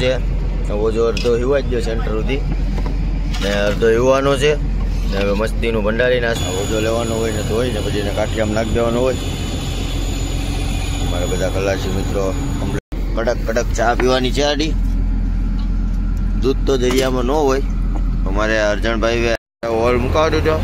છે ઓજો અડધો હિવા જ ગયો સેન્ટર સુધી ને અડધો હિવાનો છે ને હવે મસ્તીનું ભંડારી નાસ્તો ઓજો લેવાનો હોય ને ધોઈ ને પછી એને કાઠિયામાં નાખી દેવાનો હોય. મારા બધા ખલાસી મિત્રો કડક કડક ચા પીવાની છે. આડી દૂધ તો દરિયામાં ન હોય. અમારે અર્જણભાઈ હોલ મુકાવ દીધો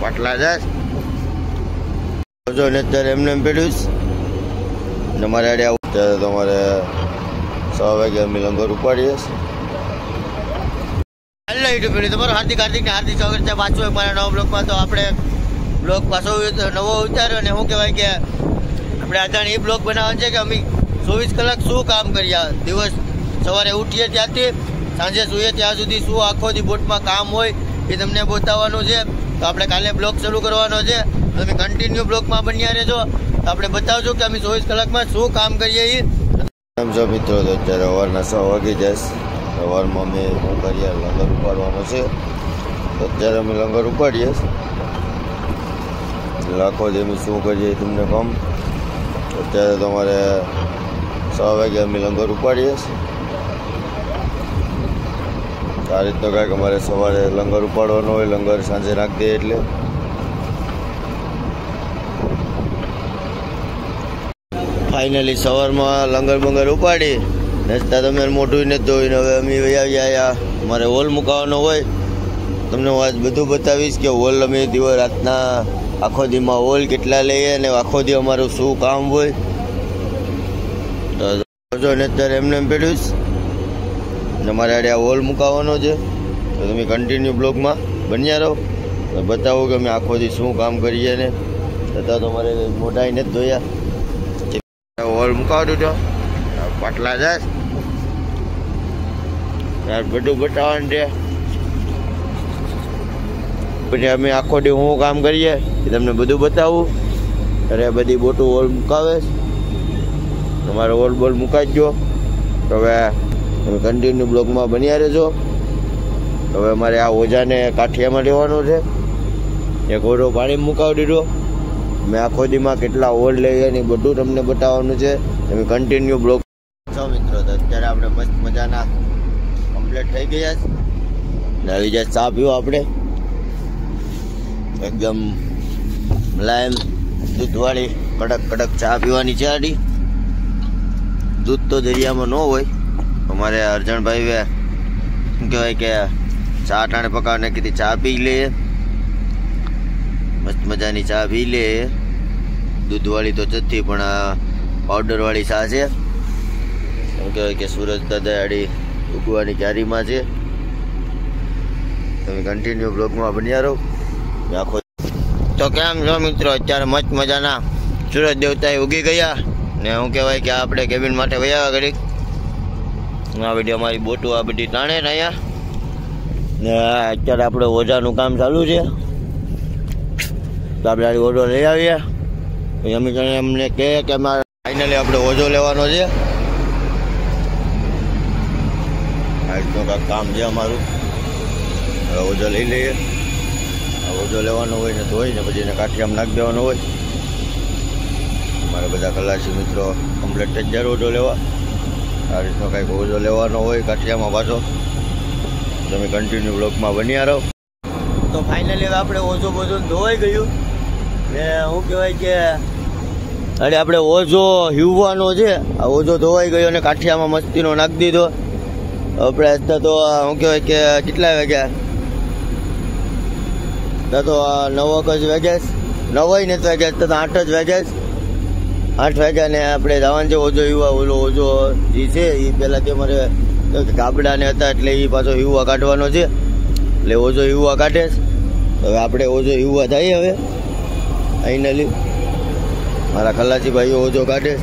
પાટલા જાય ઓજો ને અત્યારે એમને એમ પેડ્યું ને મારે આડે આવું ત્યારે તમારે 6 વાગે અમે લંગર ઉપાડીએ. તમારું હાર્દિક સ્વાગત છે પાછું મારા નવા બ્લોગમાં. તો આપણે બ્લોગ પાછો નવો ઉતાર્યો અને શું કહેવાય કે આપણે અજાણ એ બ્લોગ બનાવવાનો છે કે અમે 24 કલાક શું કામ કર્યા. દિવસ સવારે ઉઠીએ ત્યાંથી સાંજે સૂઈએ ત્યાં સુધી શું આખો દી બોટમાં કામ હોય એ તમને બતાવવાનું છે. તો આપણે કાલે બ્લોગ શરૂ કરવાનો છે. તમે કન્ટિન્યુ બ્લોગમાં બન્યા રહેજો. તો આપણે બતાવજો કે અમે 24 કલાકમાં શું કામ કરીએ એ. એમ છો મિત્રો, તો અત્યારે સવારના 6 વાગી જશે. સવારમાં અમે શું કરીએ લંગર ઉપાડવાનો છે. તો અત્યારે અમે લંગર ઉપાડીએ લાખો જ અમે શું કરીએ તમને કહું. અત્યારે તમારે 6 વાગે અમે લંગર ઉપાડીએ. આ રીતનો કાંઈક અમારે સવારે લંગર ઉપાડવાનો હોય. લંગર સાંજે નાખી દઈએ એટલે ફાઇનલી સવારમાં લંગર બંગર ઉપાડી નાસ્તા તમે મોઢું નથી ધોઈને હવે અમે આવ્યા. અમારે હોલ મુકાવાનો હોય. તમને હું આજ બધું બતાવીશ કે હોલ અમે દિવસ રાતના આખો દીમાં હોલ કેટલા લઈએ અને આખો દી અમારું શું કામ હોય. તો ને અત્યારે એમને એમ પેડ્યું ને મારે આડે હોલ મુકાવવાનો છે. તો તમે કન્ટિન્યુ બ્લોગમાં બન્યા રહો. બતાવો કે અમે આખો દી શું કામ કરીએ ને છતાં તમારે મોઢા નથી ધોયા. હોલ મુકાવ દીધો પાટલા જાય બધું બતાવવાનું છે. પછી અમે આખો દી શું કામ કરીએ એ તમને બધું બતાવું. અરે બધી બોટું હોલ મુકાવે તમારે હોલ બોલ મુકાઈ ગયો. તો હવે તમે કન્ટિન્યુ બ્લોગમાં બન્યા રહેજો. હવે અમારે આ ઓજાને કાઠિયામાં લેવાનો છે. એક ઓઢો પાણી મુકાવી દીધો. મેં આખો દીમાં કેટલા હોલ લઈએ ને બધું તમને બતાવવાનું છે. તમે કન્ટિન્યુ બ્લોગ છો મિત્રો. તો અત્યારે આપણે મસ્ત મજાના કમ્પ્લીટ થઈ ગયા ને આવી જાય ચા પીવો. આપણે એકદમ મુલાયમ દૂધવાળી કડક કડક ચા પીવાની છે. આડી દૂધ તો દરિયામાં ન હોય. અમારે અર્જણભાઈ શું કહેવાય કે ચા ટાણે પકાવને કીધી ચા પી લઈએ. મસ્ત મજાની ચા પી લઈએ. દૂધવાળી તો જતી પણ પાવડરવાળી ચા છે. એમ કહેવાય કે સુરજ દાદા આડી ઉગવાની ક્યારીમાં છે. તમે કન્ટિન્યુ બ્લોગમાં બન્યા રહો. આખો તો કેમ છો મિત્રો, અત્યારે મસ્ત મજાના સૂરજ દેવતા ઉગી ગયા ને શું કહેવાય કે આપણે કેબિન માટે વયા ઘડીક. આ બધી અમારી બોટો આ બધી તાણે ને અહીંયા ને અત્યારે આપણે ઓજાનું કામ ચાલુ છે. તો આપણે ઓજો લઈ આવીએ. પછી અમે એમને કહે કે અમારે ફાઇનલી આપણે ઓજો લેવાનો છે. આ રીતનું કાંઈક કામ છે અમારું. હવે ઓજો લઈ લઈએ. ઓજો લેવાનો હોય ને ધોઈ ને પછી એને કાઠિયામાં નાખી દેવાનો હોય. મારા બધા ખલાસી મિત્રો કમ્પ્લીટ જ જાય ઓજો લેવા. આ રીતનો કાંઈક ઓજો લેવાનો હોય કાઠિયામાં પાછો. તમે કન્ટિન્યુ બ્લોગમાં બન્યા રહો. તો ફાઇનલી હવે આપણે ઓજો બોજો ધોવાઈ ગયું ને શું કહેવાય કે અરે આપણે ઓજો હીવવાનો છે. આ ઓજો ધોવાઈ ગયો અને કાઠિયામાં મસ્તીનો નાખી દીધો. આપણે અત્યારે તો શું કહેવાય કે કેટલા વાગ્યા તો 9 જ વાગ્યા. 9 નથી વાગ્યા તો 8 જ વાગ્યા. 8 વાગ્યા ને આપણે જવાનું છે ઓજો હીવા. ઓલો ઓજો જે છે એ પહેલાંથી અમારે ગાબડાને હતા એટલે એ પાછો હીવા કાઢવાનો છે. એટલે ઓજો હીવા કાઢે. હવે આપણે ઓજો હીવા થાય. હવે ફાઇનલી મારા ખલાસી ભાઈઓ ઓજો કાઢે.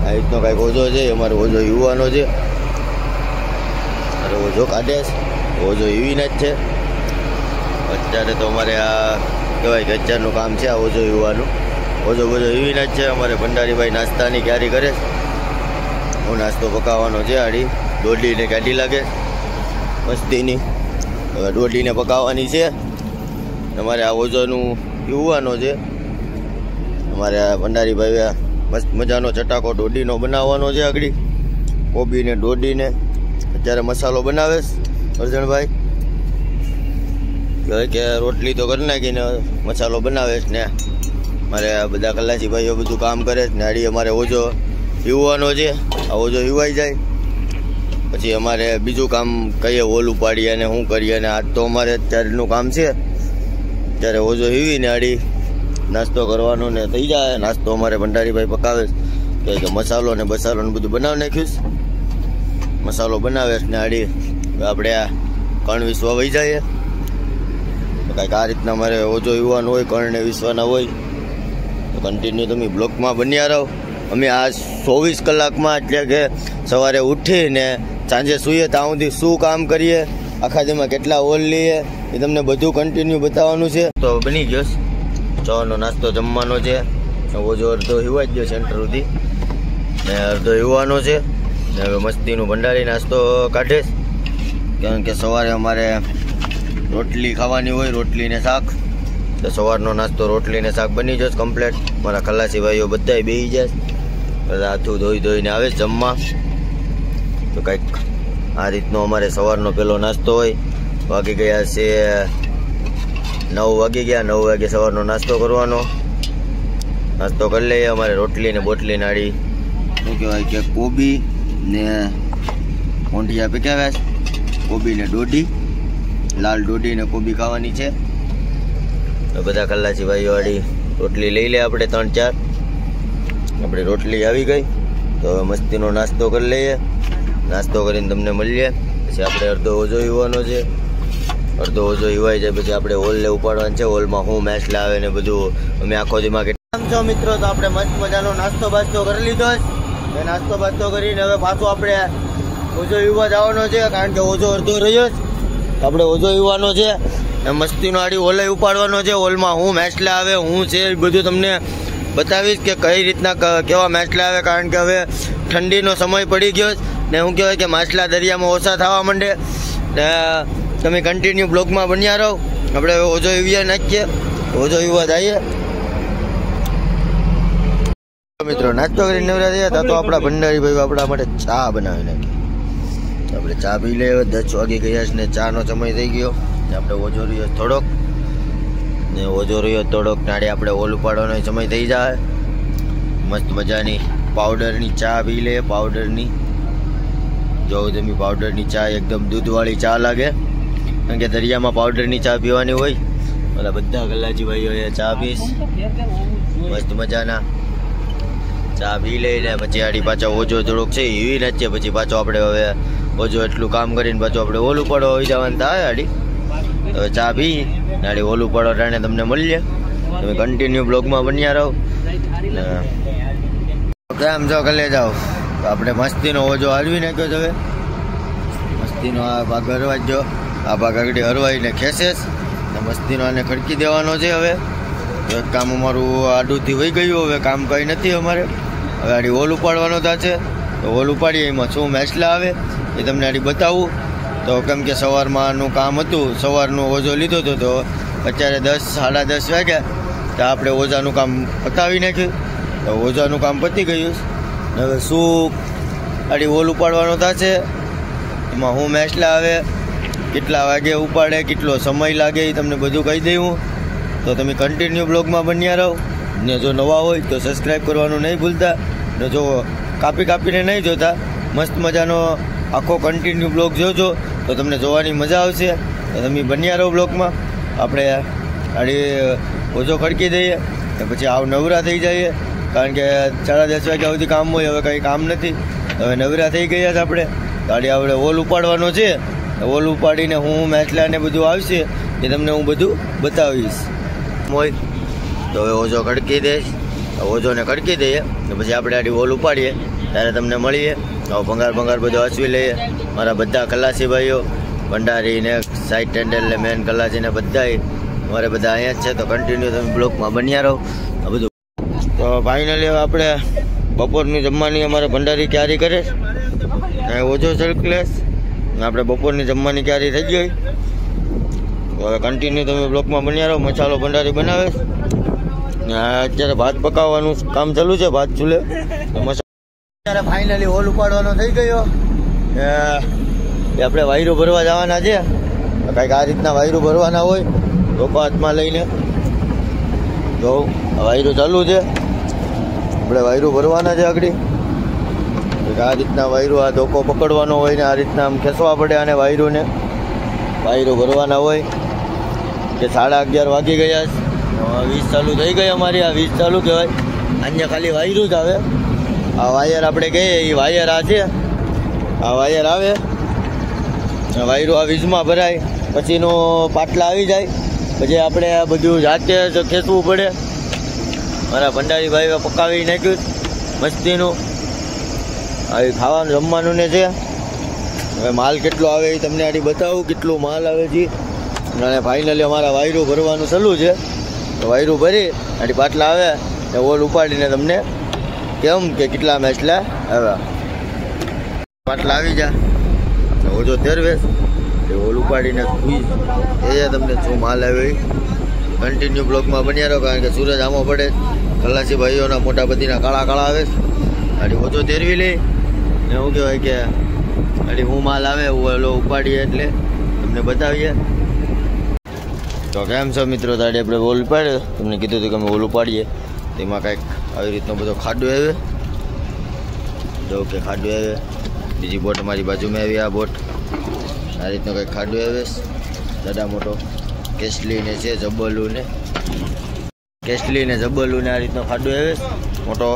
આ રીતનો કાંઈક ઓજો છે અમારે. ઓજો હીવાનો છે. અરે ઓજો કાઢે ઓજો હીવીના જ છે. અત્યારે તો અમારે આ કહેવાય કે અત્યારનું કામ છે આ ઓજો હીવાનું. ઓજો બોજો હીવીના જ છે. અમારે ભંડારીભાઈ નાસ્તાની ક્યારી કરે. હું નાસ્તો પકાવવાનો છે. આડી દોઢીને કાઢી લાગે મસ્તીની. હવે દોઢીને પકાવવાની છે. અમારે આ ઓજોનું હીવાનો છે. અમારે આ ભંડારીભાઈ મસ્ત મજાનો ચટાકો દોઢીનો બનાવવાનો છે. આગળ કોબી ને દોડી ને અત્યારે મસાલો બનાવે અર્જણભાઈ કે રોટલી તો કરી નાખીને મસાલો બનાવે ને મારે બધા ખલાસી ભાઈઓ બધું કામ કરે ને આડી અમારે ઓજો હીવવાનો છે આ ઓજો હીવાઈ જાય પછી અમારે બીજું કામ કહીએ ઓલ ઉપાડીએ અને શું કરીએ અને આજ તો અમારે અત્યારનું કામ છે ત્યારે ઓજો હીવીને આડી નાસ્તો કરવાનો ને થઈ જાય નાસ્તો અમારે ભંડારીભાઈ પકાવે કે મસાલો ને બસાલો ને બધું બનાવી નાખ્યું મસાલો બનાવે ને આડી આપણે આ કણ વિસવા વહી જાય કાંઈક આ રીતના અમારે ઓજો હીવાનો હોય કણને વિસવાના હોય તો કન્ટિન્યુ તમે બ્લોકમાં બન્યા રહો અમે આ 24 કલાકમાં એટલે કે સવારે ઉઠીને સાંજે સૂઈએ ત્યાં સુધી શું કામ કરીએ આખા દીમાં કેટલા ઓલ લઈએ એ તમને બધું કન્ટિન્યુ બતાવવાનું છે તો બની ગયો ચાનો નાસ્તો જમવાનો છે ઓજો અડધો હીવા જ ગયો સેન્ટર સુધી ને અડધો હીવાનો છે ને હવે મસ્તીનું ભંડારી નાસ્તો કાઢે કારણ કે સવારે અમારે રોટલી ખાવાની હોય રોટલી ને શાક તો સવારનો નાસ્તો રોટલી ને શાક બની જશે કમ્પ્લીટ મારા ખલાસી ભાઈઓ બધાય બેસી જાય બધા હાથું ધોઈને આવે જમવા તો કંઈક આ રીતનો અમારે સવારનો પહેલો નાસ્તો હોય વાગી ગયા છે 9 વાગી ગયા 9 વાગે સવારનો નાસ્તો કરવાનો નાસ્તો કરી લઈએ અમારે રોટલી ને બોટલી નાડી શું કહેવાય કે કોબી ને મોંઢિયા પીકાવ્યા કોબી ને દોડી લાલ દોડી ને કોબી ખાવાની છે તો બધા ખલાસી ભાઈઓ વાળી રોટલી લઈ લે આપણે 3-4 આપણી રોટલી આવી ગઈ તો હવે મસ્તીનો નાસ્તો કરી લઈએ નાસ્તો કરીને તમને મળીએ પછી આપણે અડધો ઓજો હીવાનો છે અડધો ઓજો હીવાઈ જાય પછી આપણે હોલ ને ઉપાડવાનું છે હોલમાં હું મેસલા આવે ને બધું અમે આખો દીમાં કેટલા છો મિત્રો તો આપણે મસ્ત મજાનો નાસ્તો બાસ્તો કરી લીધો છે નાસ્તો બાસ્તો કરીને હવે પાછું આપણે ઓજો હીવા જવાનો છે કારણ કે ઓજો અડધો રહ્યો છે આપણે ઓજો હીવાનો છે મસ્તીનો આડી હોલે ઉપાડવાનો છે હોલમાં હું મેસલા આવે હું છે એ બધું તમને બતાવીશ કે કઈ રીતના કેવા માછલા આવે કારણ કે હવે ઠંડીનો સમય પડી ગયો ને શું કહેવાય કે માછલા દરિયામાં ઓછા થવા માંડે તમે કન્ટિન્યુ બ્લોગમાં બન્યા રહો આપણે હવે ઓજો હીવ્યા નાખીએ ઓજો હીવા જઈએ મિત્રો નાસ્તો કરીને નવરા થયા તો આપણા ભંડારી ભાઈ આપણા માટે ચા બનાવી નાખી આપણે ચા પી લઈએ 10 વાગી ગયા છે ને ચાનો સમય થઈ ગયો આપણે ઓજો રહ્યો થોડોક ને ઓજો રહ્યો થોડોક નાડી આપણે ઓલ ઉપાડવાનો સમય થઈ જાય મસ્ત મજાની પાવડરની ચા પી લે પાવડરની જો તમે પાવડરની ચા એકદમ દૂધવાળી ચા લાગે કારણ કે દરિયામાં પાવડરની ચા પીવાની હોય ઓલા બધા ગલ્લાજી ભાઈઓ ચા પીશ મસ્ત મજાના ચા પી લઈને પછી આડી પાછા ઓજો થોડોક છે એવી નાચીએ પછી પાછો આપણે હવે ઓજો એટલું કામ કરીને પાછું આપણે ઓલ ઉપાડો હોઈ જવાનું થાય આડી તો ચા પી નાડી ઓલ ઉપાડો ટાણે તમને મળીએ તમે કન્ટિન્યુ બ્લોગમાં બન્યા રહો કેમ જો કલે જાઓ તો આપણે મસ્તીનો ઓજો હરવી નાખ્યો છે હવે મસ્તીનો આ ભાગ હરવા જો આ ભાગ આગળ હરવાઈને ખેંચેશ ને મસ્તીનો આને ખડકી દેવાનો છે હવે એક કામ અમારું આડુંથી વહી ગયું હવે કામ કંઈ નથી અમારે હવે આડી ઓલ ઉપાડવાનો થશે તો ઓલ ઉપાડીએ એમાં શું મેસલા આવે એ તમને આડી બતાવું તો કેમ કે સવારમાંનું કામ હતું સવારનો ઓજો લીધો હતો તો અત્યારે 10-10:30 વાગ્યા તો આપણે ઓજાનું કામ પતાવી નાખ્યું તો ઓજાનું કામ પતી ગયું હવે શું આડી ઓલ ઉપાડવાનો થશે એમાં હું મેસલા આવે કેટલા વાગે ઉપાડે કેટલો સમય લાગે એ તમને બધું કહી દઉં તો તમે કન્ટિન્યુ બ્લોગમાં બન્યા રહો ને જો નવા હોય તો સબસ્ક્રાઈબ કરવાનું નહીં ભૂલતા ને જો કાપીને નહીં જોતા મસ્ત મજાનો આખો કન્ટિન્યુ બ્લોગ જોજો તો તમને જોવાની મજા આવશે તો તમે બન્યા રહો બ્લોગમાં આપણે આડી ઓજો ખડકી દઈએ ને પછી આવ નવરા થઈ જઈએ કારણ કે 10:30 વાગ્યા સુધી કામ હોય હવે કંઈ કામ નથી હવે નવરા થઈ ગયા છે આપણે ગાડી આપણે ઓલ ઉપાડવાનો છે ઓલ ઉપાડીને હું મેસલા ને બધું આવશે એ તમને હું બધું બતાવીશ હોય તો હવે ઓજો ખડકી દઈશ ઓજોને ખડકી દઈએ તો પછી આપણે આડી ઓલ ઉપાડીએ ત્યારે તમને મળીએ હવે ભંગાર બધું હસવી લઈએ મારા બધા ખલાસી ભાઈઓ ભંડારી ને સાઈડ ટેન્ડલ ને મેન ખલાસી ને બધાય અમારે બધા અહીંયા જ છે તો કન્ટિન્યુ તમે બ્લોગમાં બન્યા રહો આ બધું તો ફાઇનલી હવે આપણે બપોરની જમવાની અમારે ભંડારી ક્યારી કરે ઓજો સર્કલેસ આપણે બપોરની જમવાની ક્યારી થઈ ગઈ હવે કન્ટિન્યુ તમે બ્લોકમાં બન્યા રહો મસાલો ભંડારી બનાવે અત્યારે ભાત પકાવવાનું કામ ચાલુ છે ભાત ચૂલે અત્યારે ફાઇનલી હોલ ઉપાડવાનો થઈ ગયો. આપણે વાયરો ભરવા જવાના છે. કંઈક આ રીતના વાયરો ભરવાના હોય લોકો હાથમાં લઈને. તો વાયરો ચાલુ છે, આપણે વાયરો ભરવાના છે. આગળ આ રીતના વાયરો આ ધોકો પકડવાનો હોય ને આ રીતના આમ ખેંચવા પડે અને વાયરોને વાયરો ભરવાના હોય. કે 11:30 વાગી ગયા, 20 ચાલુ થઈ ગઈ અમારી. આ 20 ચાલુ કહેવાય. અહીંયા ખાલી વાયરું જ આવે. આ વાયર આપણે કહીએ એ વાયર આ છે. આ વાયર આવે, વાયરો આ વીજમાં ભરાય, પછીનો પાટલા આવી જાય, પછી આપણે આ બધું જાતે જ ખેંચવું પડે. મારા ભંડારીભાઈએ પકાવી નાખ્યું મસ્તીનું. આવી ખાવાનું જમવાનું ને છે. હવે માલ કેટલો આવે એ તમને આથી બતાવું, કેટલું માલ આવે છે. અને ફાઇનલી અમારા વાયરું ભરવાનું ચાલુ છે. તો વાયરું ભરી આથી પાટલા આવે ને ઓલ ઉપાડીને તમને કેમ કે કેટલા મેચલા આવે પાટલા આવી જા ઓજો તેરવેશ એ ઓલ ઉપાડીને એ તમને શું માલ આવે એ કન્ટિન્યુ બ્લોકમાં બન્યા રહો. કારણ કે સૂરજ આમો પડે, ખલાસી ભાઈઓના મોટા બધીના કાળા કાળા આવે. આડી ઓછો તેરવી લે ને શું કહેવાય કે આડી હું માલ આવે ઓલો ઉપાડીએ એટલે તમને બતાવીએ. તો કેમ છો મિત્રો? તાડી આપણે ઓલ ઉપાડ્યો, તમને કીધું હતું કે અમે ઓલ ઉપાડીએ. તેમાં કાંઈક આવી રીતનો બધો ખાડો આવે. જો કે ખાડો આવે. બીજી બોટ મારી બાજુમાં આવી. આ બોટ આ રીતનો કંઈક ખાડો આવે. દાદા મોટો કેસલી ને છે, જબલું ને કેસલી ને જબલું ને આ રીતનો ખાડો આવે. મોટો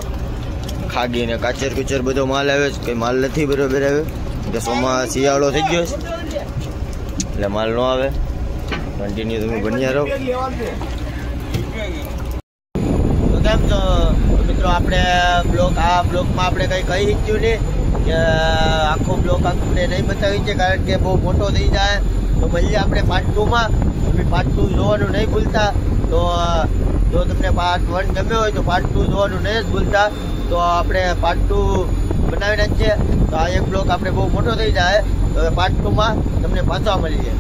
ખાગી ને કાચર કુચર બધો માલ આવે છે. કંઈ માલ નથી બરોબર આવે કે સોમાં શિયાળો થઈ ગયો છે એટલે માલ ન આવે. કન્ટિન્યુ તમે બન્યા રહો. તો કેમ છો મિત્રો? આપણે આ બ્લોકમાં આપણે કંઈ કહી શક્યું નહીં કે આખો બ્લોક આપણે નહીં બતાવી છે, કારણ કે બહુ મોટો થઈ જાય. તો મળીએ આપણે પાર્ટ 2માં. પાર્ટ 2 જોવાનું નહીં ભૂલતા. તો જો તમને પાર્ટ 1 ગમ્યો હોય તો પાર્ટ 2 જોવાનું નહીં જ ભૂલતા. તો આપણે પાર્ટ 2 બનાવી નાખીએ. તો આ એક બ્લોક આપણે બહુ મોટો થઈ જાય. તો પાર્ટ 2માં તમને પાછા મળીએ.